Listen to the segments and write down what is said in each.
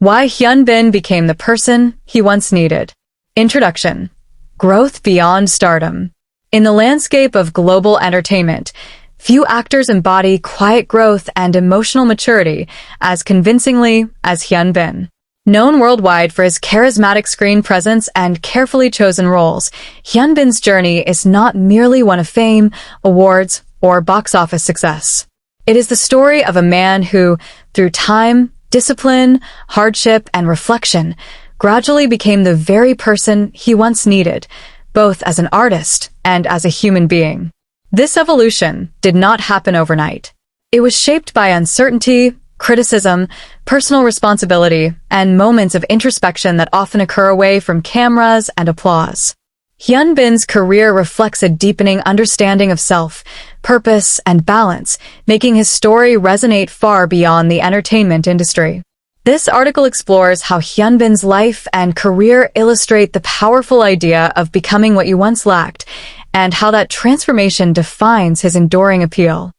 Why Hyun Bin became the person he once needed. Introduction. Growth beyond stardom. In the landscape of global entertainment, few actors embody quiet growth and emotional maturity as convincingly as Hyun Bin. Known worldwide for his charismatic screen presence and carefully chosen roles, Hyun Bin's journey is not merely one of fame, awards, or box office success. It is the story of a man who, through time, discipline, hardship, and reflection, gradually became the very person he once needed, both as an artist and as a human being. This evolution did not happen overnight. It was shaped by uncertainty, criticism, personal responsibility, and moments of introspection that often occur away from cameras and applause. Hyun Bin's career reflects a deepening understanding of self, purpose, and balance, making his story resonate far beyond the entertainment industry. This article explores how Hyun Bin's life and career illustrate the powerful idea of becoming what you once lacked, and how that transformation defines his enduring appeal.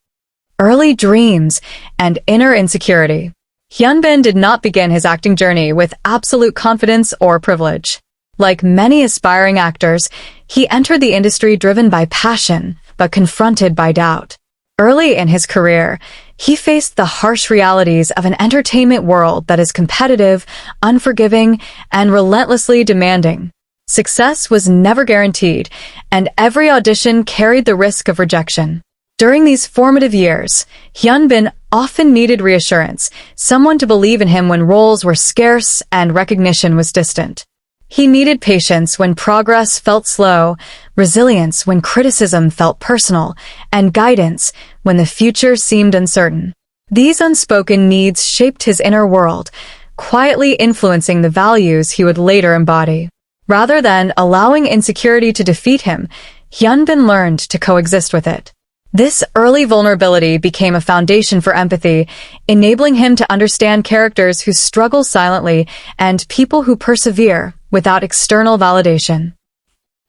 Early dreams and inner insecurity. Hyun Bin did not begin his acting journey with absolute confidence or privilege. Like many aspiring actors, he entered the industry driven by passion, but confronted by doubt. Early in his career, he faced the harsh realities of an entertainment world that is competitive, unforgiving, and relentlessly demanding. Success was never guaranteed, and every audition carried the risk of rejection. During these formative years, Hyun Bin often needed reassurance, someone to believe in him when roles were scarce and recognition was distant. He needed patience when progress felt slow, resilience when criticism felt personal, and guidance when the future seemed uncertain. These unspoken needs shaped his inner world, quietly influencing the values he would later embody. Rather than allowing insecurity to defeat him, Hyun Bin learned to coexist with it. This early vulnerability became a foundation for empathy, enabling him to understand characters who struggle silently and people who persevere without external validation.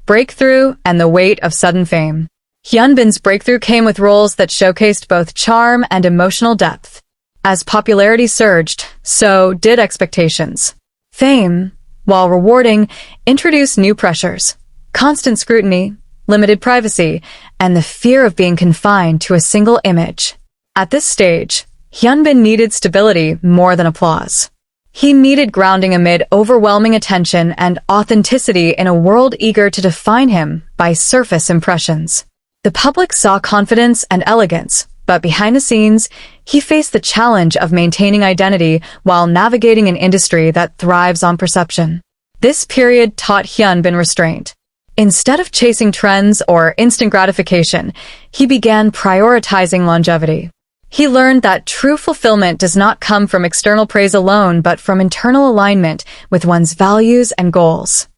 Breakthrough and the weight of sudden fame. Hyun Bin's breakthrough came with roles that showcased both charm and emotional depth. As popularity surged, so did expectations. Fame, while rewarding, introduced new pressures, constant scrutiny, limited privacy, and the fear of being confined to a single image. At this stage, Hyun Bin needed stability more than applause. He needed grounding amid overwhelming attention and authenticity in a world eager to define him by surface impressions. The public saw confidence and elegance, but behind the scenes, he faced the challenge of maintaining identity while navigating an industry that thrives on perception. This period taught Hyun Bin restraint. Instead of chasing trends or instant gratification, he began prioritizing longevity. He learned that true fulfillment does not come from external praise alone, but from internal alignment with one's values and goals.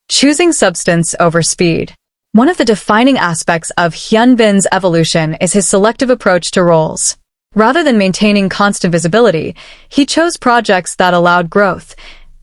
Choosing substance over speed. One of the defining aspects of Hyun Bin's evolution is his selective approach to roles. Rather than maintaining constant visibility, he chose projects that allowed growth,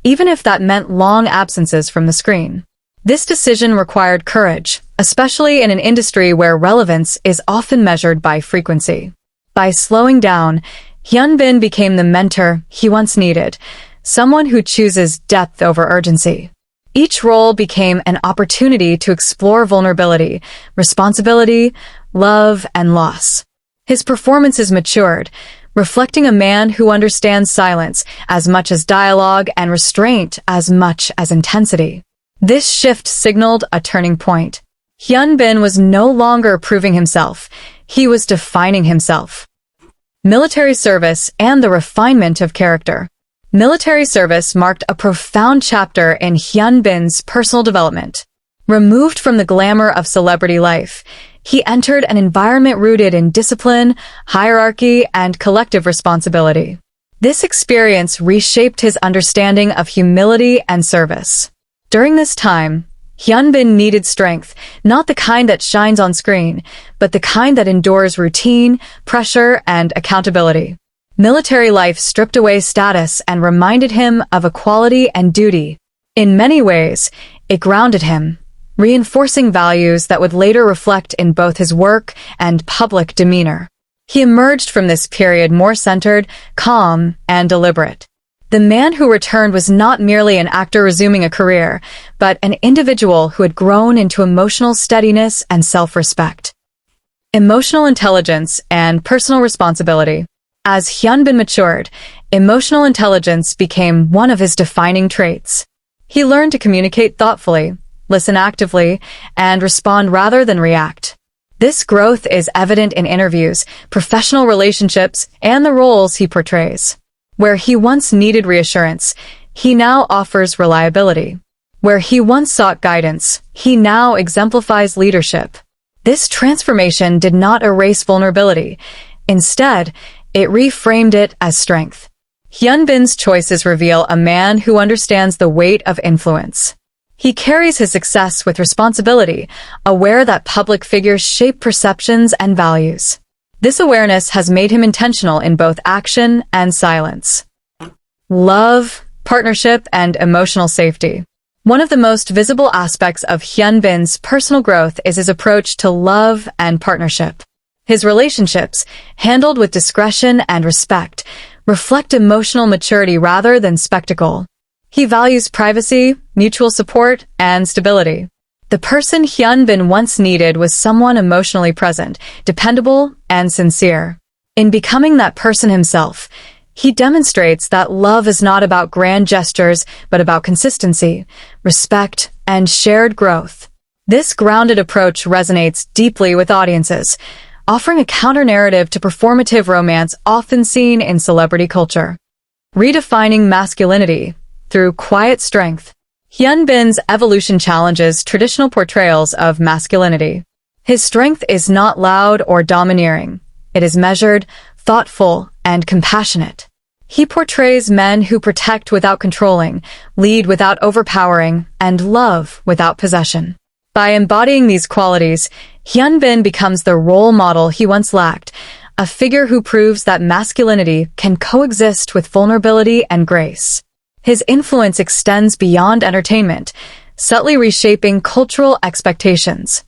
even if that meant long absences from the screen. This decision required courage, especially in an industry where relevance is often measured by frequency. By slowing down, Hyun Bin became the mentor he once needed, someone who chooses depth over urgency. Each role became an opportunity to explore vulnerability, responsibility, love, and loss. His performances matured, reflecting a man who understands silence as much as dialogue and restraint as much as intensity. This shift signaled a turning point. Hyun Bin was no longer proving himself, he was defining himself. Military service and the refinement of character. Military service marked a profound chapter in Hyun Bin's personal development. Removed from the glamour of celebrity life, he entered an environment rooted in discipline, hierarchy, and collective responsibility. This experience reshaped his understanding of humility and service. During this time, Hyun Bin needed strength, not the kind that shines on screen, but the kind that endures routine, pressure, and accountability. Military life stripped away status and reminded him of equality and duty. In many ways, it grounded him, reinforcing values that would later reflect in both his work and public demeanor. He emerged from this period more centered, calm, and deliberate. The man who returned was not merely an actor resuming a career, but an individual who had grown into emotional steadiness and self-respect. Emotional intelligence and personal responsibility. As Hyun matured, emotional intelligence became one of his defining traits. He learned to communicate thoughtfully, listen actively, and respond rather than react. This growth is evident in interviews, professional relationships, and the roles he portrays. Where he once needed reassurance, he now offers reliability. Where he once sought guidance, he now exemplifies leadership. This transformation did not erase vulnerability. Instead, it reframed it as strength. Hyunbin's choices reveal a man who understands the weight of influence. He carries his success with responsibility, aware that public figures shape perceptions and values. This awareness has made him intentional in both action and silence. Love, partnership, and emotional safety. One of the most visible aspects of Hyunbin's personal growth is his approach to love and partnership. His relationships, handled with discretion and respect, reflect emotional maturity rather than spectacle. He values privacy, mutual support, and stability. The person Hyunbin once needed was someone emotionally present, dependable, and sincere. In becoming that person himself, he demonstrates that love is not about grand gestures, but about consistency, respect, and shared growth. This grounded approach resonates deeply with audiences, offering a counter-narrative to performative romance often seen in celebrity culture. Redefining masculinity through quiet strength. Hyunbin's evolution challenges traditional portrayals of masculinity. His strength is not loud or domineering. It is measured, thoughtful, and compassionate. He portrays men who protect without controlling, lead without overpowering, and love without possession. By embodying these qualities, Hyunbin becomes the role model he once lacked, a figure who proves that masculinity can coexist with vulnerability and grace. His influence extends beyond entertainment, subtly reshaping cultural expectations.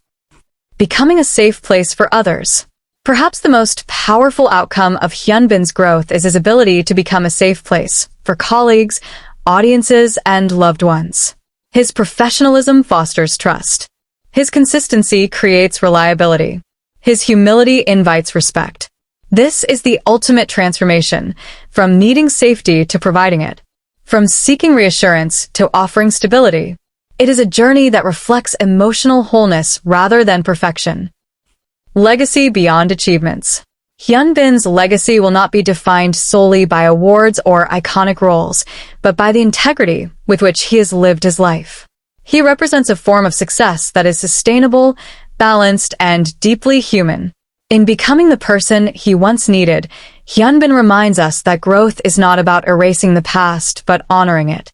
Becoming a safe place for others. Perhaps the most powerful outcome of Hyunbin's growth is his ability to become a safe place for colleagues, audiences, and loved ones. His professionalism fosters trust. His consistency creates reliability. His humility invites respect. This is the ultimate transformation, from needing safety to providing it. From seeking reassurance to offering stability. It is a journey that reflects emotional wholeness rather than perfection. Legacy beyond achievements. Hyunbin's legacy will not be defined solely by awards or iconic roles, but by the integrity with which he has lived his life. He represents a form of success that is sustainable, balanced, and deeply human. In becoming the person he once needed, Hyunbin reminds us that growth is not about erasing the past, but honoring it.